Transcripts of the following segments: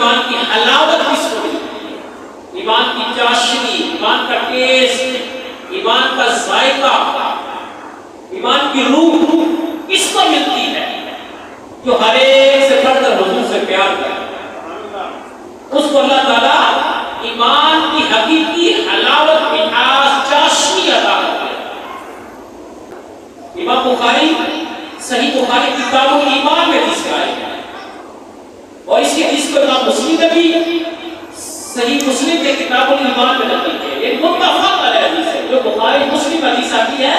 ایمان کی حلاوت کس کو ملتی ہے؟ ایمان کی چاشنی، ایمان کا ٹیسٹ، ایمان کا ذائقہ، ایمان کی روح کس کو ملتی ہے؟ جو ہر ایک سے بڑھ کر حضور سے پیار کرے، اس کو اللہ تعالیٰ ایمان کی حقیقی حلاوت، مٹھاس، چاشنی عطا کرتے ہیں۔ امام بخاری صحیح بخاری کتاب الایمان میں حدیث آئی ہے، اور اسی حدیث کو امام مسلم نے بھی صحیح مسلم کے کتاب الایمان میں نقل کیا ہے۔ یہ متفق علیہ حدیث ہے، جو بخاری مسلم حدیث آتی ہے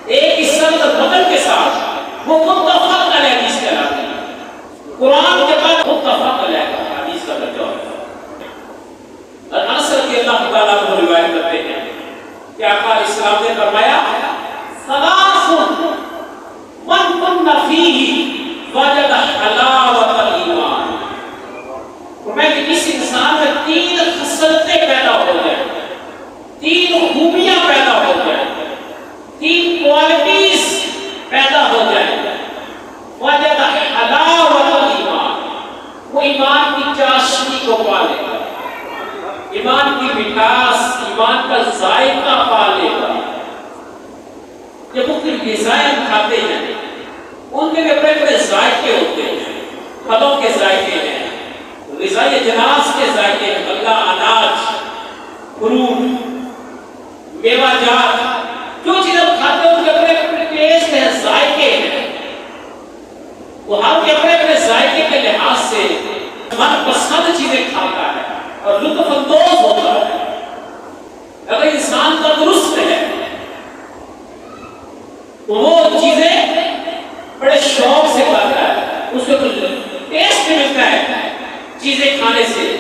ایک ہی سند متن کے ساتھ، وہ متفق علیہ حدیث کہلاتی ہے۔ قرآن کے بعد متفق علیہ حدیث کا درجہ ہے۔ اور انس رضی اللہ تعالیٰ عنہ روایت کرتے ہیں کہ آقا علیہ السلام نے فرمایا ثلاث من کن فیہ وجد حلاوت الایمان۔ فرمایا کہ اس انسان میں تین خصلتیں پیدا ہو جائیں، تین خوبیاں پیدا ہو جائیں، تین کوالٹیز پیدا ہو جائیں، وجد حلاوت الایمان، وہ ایمان کی چاشنی کو پا لے گا، ایمان کی مٹھاس، ایمان کا ذائقہ پا لے گا۔ جب مختلف غذائیں کھاتے ہیں ان کے بڑے بڑے ذائقے ہوتے ہیں، پھلوں کے ذائقے ہیں، غذائی اجناس کے ذائقے ہیں، غلہ، اناج، فروٹ، میوہ جات، جو چیز ہم کھاتے ہیں ان کے بڑے بڑے ٹیسٹ ہیں، ذائقے ہیں۔ وہ ہر کے بڑے بڑے ذائقے کے لحاظ سے من پسند چیزیں کھاتا ہے اور لطف اندوز ہوتا ہے۔ اگر انسان تندرست ہے تو وہ چیزیں بڑے شوق سے کھاتا ہے، اس کو ٹیسٹ ملتا ہے چیزیں کھانے سے،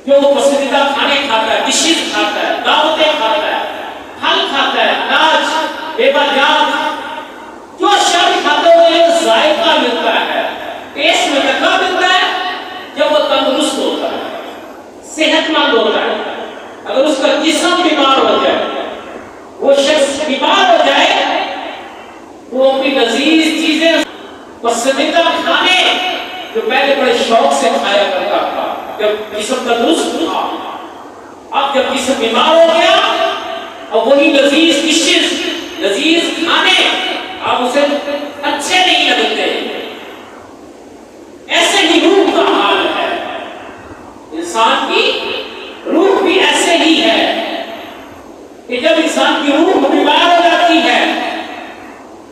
جو وہ پسندیدہ کھانے کھاتا ہے، ڈشز کھاتا ہے، دعوتیں کھاتا ہے، پھل کھاتا ہے، اناج، میوہ جات، جو اشیاء کھاتا ہے وہ ایک ذائقہ ملتا ہے، ٹیسٹ ملتا ہے جب وہ تندرست ہوتا ہے، صحت مند ہوتا ہے۔ اگر اس کا جسم بیمار ہو جائے، وہ شخص بیمار ہو جائے، وہ اپنی لذیذ چیزیں، پسندیدہ کھانے جو پہلے بڑے شوق سے کھایا کرتا تھا، جب جسم تندرست تھا، اب جب جسم بیمار ہو گیا اور وہی لذیذ ڈشز، لذیذ کھانے اب اسے اچھے نہیں لگتے۔ ایسے ہی روح کا حال ہے، انسان کی روح بھی ایسے ہی ہے کہ جب انسان کی روح بیمار ہو جاتی ہے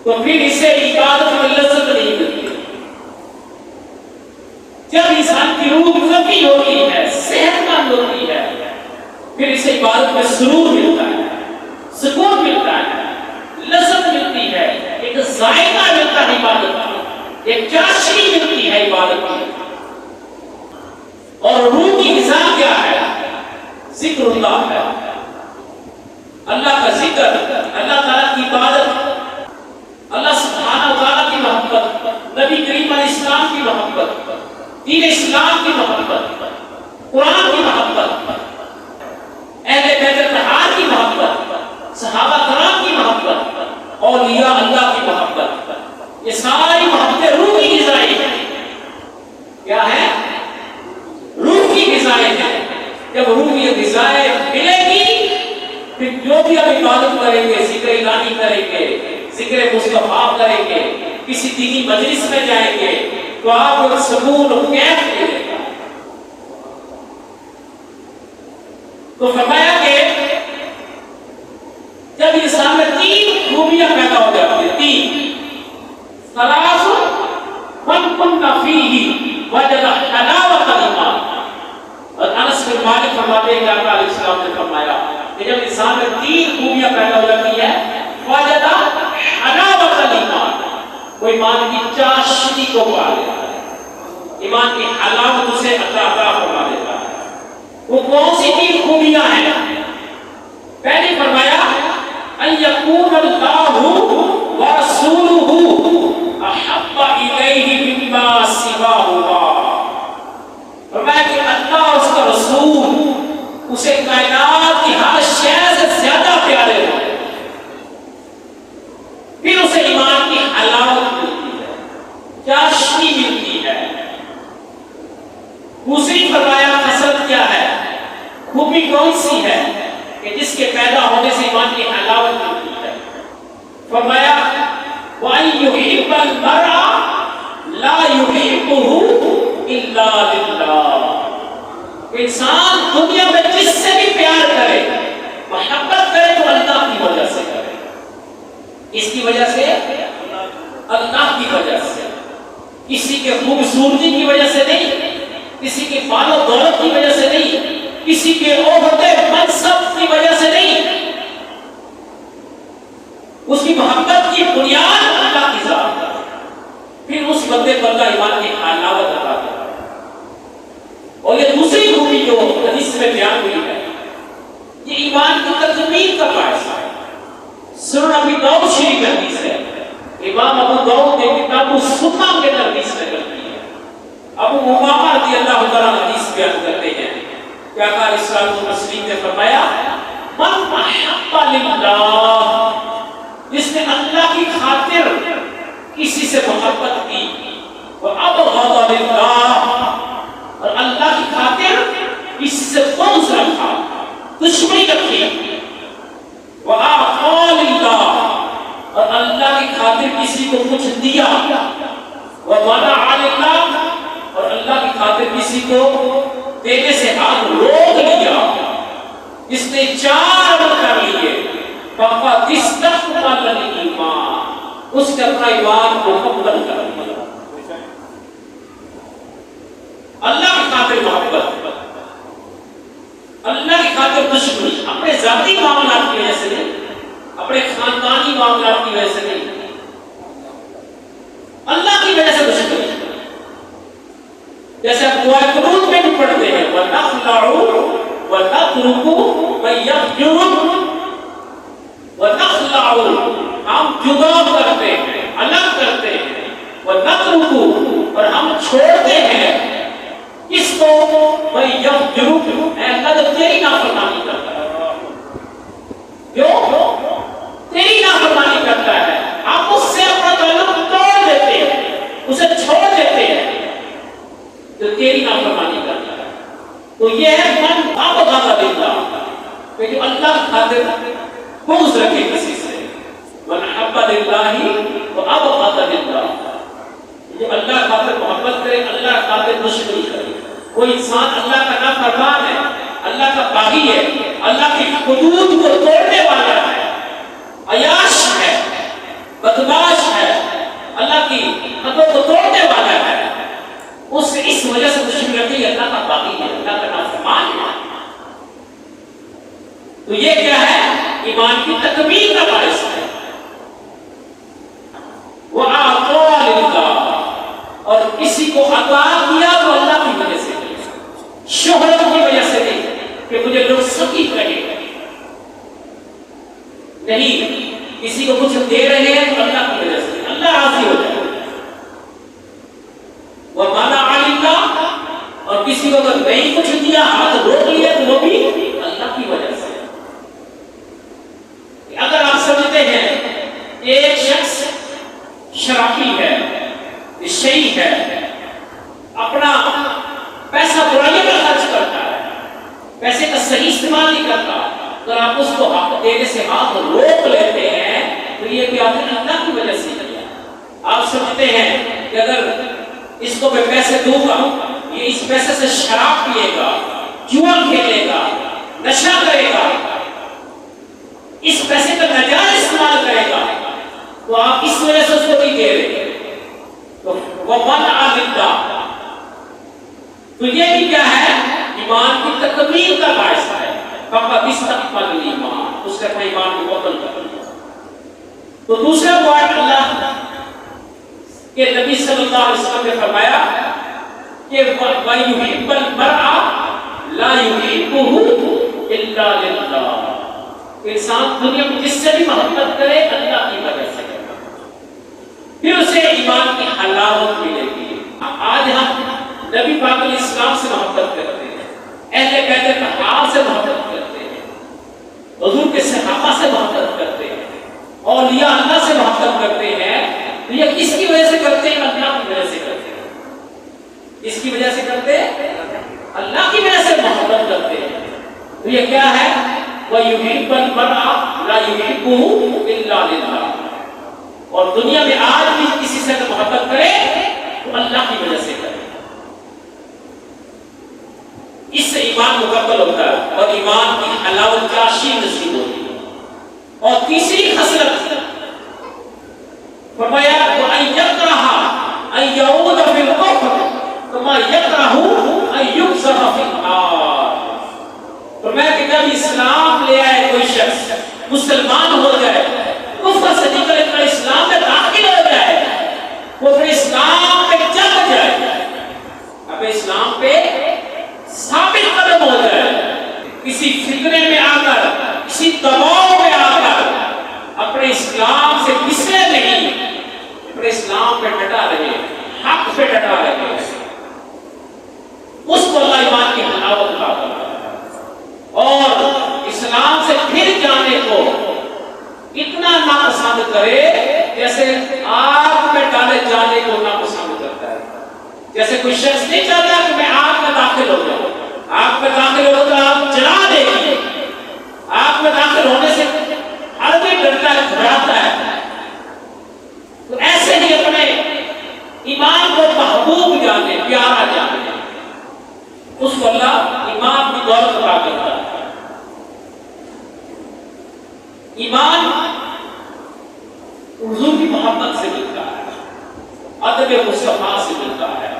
تو پھر اسے عبادت میں لذت نہیں ملتی۔ جب انسان کی روح قوی ہوتی ہے، صحت مند ہوتی ہے، پھر اسے عبادت میں سرور ملتا ہے، سکون ملتا ہے، لذت ملتی ہے، ایک ذائقہ ملتا ہے عبادت کا، ایک چاشنی ملتی ہے عبادت کی۔ اور روح کی غذا کیا ہے؟ ذکر اللہ ہے، اللہ کا ذکر، اللہ تعالیٰ کی عبادت، اللہ سبحانہ و تعالیٰ کی محبت، نبی کریم علیہ السلام کی محبت، دین اسلام کی محبت، قرآن کی محبت، اہل بیت اطہار کی محبت، صحابہ کرام کی محبت، اولیاء اللہ کی محبت، یہ ساری محبتیں روح کی غذائیں ہیں۔ کیا ہے؟ روح کی غذائیں ہیں۔ جب روح یہ غذائیں ملے گی پھر جو بھی ہم عبادت کریں گے، ذکر الہی کریں گے، ذکر مصطفیٰ کریں گے، کسی دینی مجلس میں جائیں گے تو آپ کو سکون و کیف ملے گا۔ تو فرمایا کہ جب انسان میں تین خوبیاں پیدا ہو جاتی ہیں، تین ثلاث من کن فیہ وجد حلاوت الایمان۔ اور انس بن مالک فرماتے ہیں کہ آقا علیہ السلام نے فرمایا کہ جب انسان میں تین خوبیاں پیدا ہو جاتی ہیں، وجد حلاوت الایمان، وہ ایمان کی چاشنی کو پا لیتا ہے، ایمان کی حلاوت اسے عطا فرما دیتا ہے۔ وہ کون سی تین خوبیاں ہیں؟ پہلے فرمایا ان یکون اللہ ورسولہ احب الیہ مما سواہما۔ فرمایا کہ اللہ اور اس کا رسول اسے کائنات کی ہر شے سے زیادہ پیارے ہو، پھر اسے ایمان کی حلاوت ملتی ہے، چاشنی ملتی ہے۔ دوسری فرمایا خصلت کیا ہے، خوبی کون سی ہے کہ جس کے پیدا ہونے سے ایمان کی حلاوت ملتی ہے؟ فرمایا وَأَن يُحِبَّ الْمَرْءَ لَا يُحِبُّهُ إِلَّا لِلَّهِ، انسان دنیا میں جس سے بھی پیار کرے، محبت کرے تو اللہ کی وجہ سے کرے، اس کی وجہ سے، اللہ کی وجہ سے، کسی کے خوبصورتی کی وجہ سے نہیں، کسی کے مال و دولت کی وجہ سے نہیں، کسی کے عہدے منصب کی وجہ سے نہیں، اس کی محبت کی بنیاد اللہ کی ذات ہے، پھر اس بندے پر اللہ ایمان کی حلاوت عطا کرتا ہے۔ اور یہ دوسری خوبی جو حدیث میں بیان ہوئی ہے، یہ ایمان کی تکمیل کا باعث ہے۔ سنن ابی داؤد شریف حدیث ہے، امام ابو داؤد نے کتاب السنن کے حدیث میں کرتی ہے۔ ابو امامہ رضی اللہ تعالیٰ حدیث بیان کرتے ہیں کہ آقا علیہ الصلوۃ والتسلیم نے فرمایا من احب للہ، جس نے اللہ کی خاطر کسی سے محبت کی، وابغض للہ، اور اللہ کی خاطر کسی سے بغض رکھا، دشمنی رکھی، وَأَعْطَىٰ لِلَّهِ، اور اللہ کی خاطر کسی کو کچھ دیا، وَمَنَعَ لِلَّهِ، اور اللہ کی خاطر کسی کو دینے سے ہاتھ روک لیا، جس نے 4 عمل کر لیے، فَقَدِ اسْتَكْمَلَ الْإِيمَانَ، اس نے اپنا ایمان کو مکمل کر لیا۔ اللہ کی خاطر محبت، اللہ کی خاطر دشمنی، اپنے ذاتی معاملات کی وجہ سے نہیں، اپنے خاندانی معاملات کی وجہ سے نہیں، اللہ کی وجہ سے دشمنی۔ جیسے آپ دعائے قنوت میں بھی پڑھتے ہیں وَنَخْلَعُ وَنَتْرُكُ مَن يَفْجُرُ، وَنَخْلَعُ، ہم جدا کرتے ہیں، الگ کرتے ہیں، وَنَتْرُكُ، اور ہم چھوڑتے ہیں کس کو، مَن يَفْجُرُ، اے اللہ جو تیری نافرمانی کرتا ہے، جو تیری نافرمانی کرتا ہے، ہم اس سے اپنا تعلق توڑ دیتے ہیں، اسے چھوڑ دیتے ہیں جو تیری نافرمانی کرتا ہے۔ تو یہ ہے من ابغض للہ، کہ جو اللہ کی خاطر بغض رکھے کسی سے، من احب للہ وابغض للہ، جو اللہ کی خاطر محبت کرے، اللہ کی خاطر دشمنی کرے۔ کوئی انسان اللہ کا نافرمان ہے، اللہ کا باغی ہے، اللہ کی حدود کو توڑنے والا ہے، عیاش ہے، بدمعاش ہے، اللہ کی حدوں کو توڑنے والا ہے، اس سے اس وجہ سے دشمنی رکھے، یہ اللہ کا باغی ہے، اللہ کا نافرمان ہے۔ تو یہ کیا ہے؟ ایمان کی تکمیل کا باعث ہے۔ وَأَعْطَىٰ لِلَّهِ، اور کسی کو عطا کیا تو اللہ کی وجہ سے، شہرت کی وجہ سے نہیں کہ مجھے لوگ سکی کہیں، نہیں، کسی کو کچھ دے رہے ہیں تو اللہ کی وجہ سے، اللہ راضی ہو جائے۔ وَمَنَعَ لِلَّهِ، اور کسی کو اگر نہیں کچھ دیا، ہاتھ روک لیا، تو وہ بھی اللہ کی وجہ سے۔ اگر آپ سمجھتے ہیں ایک شخص شرابی ہے، نشئی ہے، اپنا پیسہ برائیوں میں خرچ کرتا ہے، پیسے کا صحیح استعمال نہیں کرتا، اگر آپ اس کو حق دینے سے ہاتھ روک لیتے ہیں تو یہ بھی آپ نے اللہ کی وجہ سے کیا۔ آپ سمجھتے ہیں کہ اگر اس کو میں پیسے دوں گا، یہ اس پیسے سے شراب پیے گا، جوا کھیلے گا، نشہ کرے گا، اس پیسے کا ناجائز استعمال کرے گا، تو آپ اس وجہ سے اس کو نہیں دے رہے، تو وَمَنْعَ لِلَّهِ، تو یہ بھی کیا ہے؟ ایمان کی تکمیل کا باعث ہے۔ فَقَدِ اسْتَكْمَلَ الْإِيمَانَ، اس نے اپنے ایمان کو مکمل کر لیا۔ تو دوسرا پوائنٹ اللہ کہ نبی صلی اللہ علیہ وسلم نے فرمایا کہ وَيُحِبَّ الْمَرْءَ لَا يُحِبُّهُ إِلَّا لِلَّهِ، انسان دنیا میں جس سے بھی محبت کرے اللہ کی وجہ سے کرے، پھر اسے ایمان کی حلاوت ملے گی۔ آج ہم نبی پاک علیہ السلام سے محبت کرتے ہیں، اہل بیت اطہار سے محبت کرتے ہیں، حضور کے صحابہ سے محبت کرتے ہیں، اولیاء اللہ سے محبت کرتے ہیں، تو یہ کس کی وجہ سے کرتے ہیں؟ اللہ کی وجہ سے کرتے ہیں۔ اس کی وجہ سے کرتے ہیں تو یہ کیا ہے؟ وَيُحِبَّ الْمَرْءَ لَا يُحِبُّهُ إِلَّا لِلَّهِ، اور دنیا میں آج بھی کسی سے محبت کرے تو اللہ کی وجہ سے کرے، اس سے ایمان مکمل ہوتا ہے اور ایمان کی حلاوت چاشنی نصیب ہوتی ہے۔ اور تیسری خصلت فرمایا وَأَن يَكْرَهَ أَن يَعُودَ فِي الْكُفْرِ كَمَا يَكْرَهُ أَن يُقْذَفَ فِي النَّارِ۔ فرمایا کہ جب اسلام لے آئے کوئی شخص، مسلمان ہو جائے، کفر سے نکل کر اسلام میں داخل ہو جائے، وہ پھر اسلام پہ جم جائے، اب اسلام پہ ثابت قدم ہو جائے، کسی فتنے میں آ کر، کسی دباؤ میں آ کر اپنے اسلام سے پسرے نہیں، اپنے اسلام پہ ڈٹا رہے، حق پہ ڈٹا رہے، اس کو اللہ ایمان کی حلاوت عطا کرتا ہے۔ اور اسلام سے پھر جانے کو اتنا ناپسند کرے جیسے آگ میں ڈالے جانے کو ناپسند کرتا ہے۔ جیسے کوئی شخص نہیں چاہتا کہ میں آگ میں داخل ہو جاؤں، آگ میں داخل ہو تو آپ جلا دے گی، آگ میں داخل ہونے سے ہر کوئی ڈرتا ہے، گھبراتا ہے۔ تو ایسے ہی اپنے ایمان کو محبوب جانے، پیارا جانے، اس کو اللہ ایمان کی دولت عطا کرتا ہے۔ ایمان حضور کی محبت سے ملتا ہے، ادب مصطفیٰ سے ملتا ہے،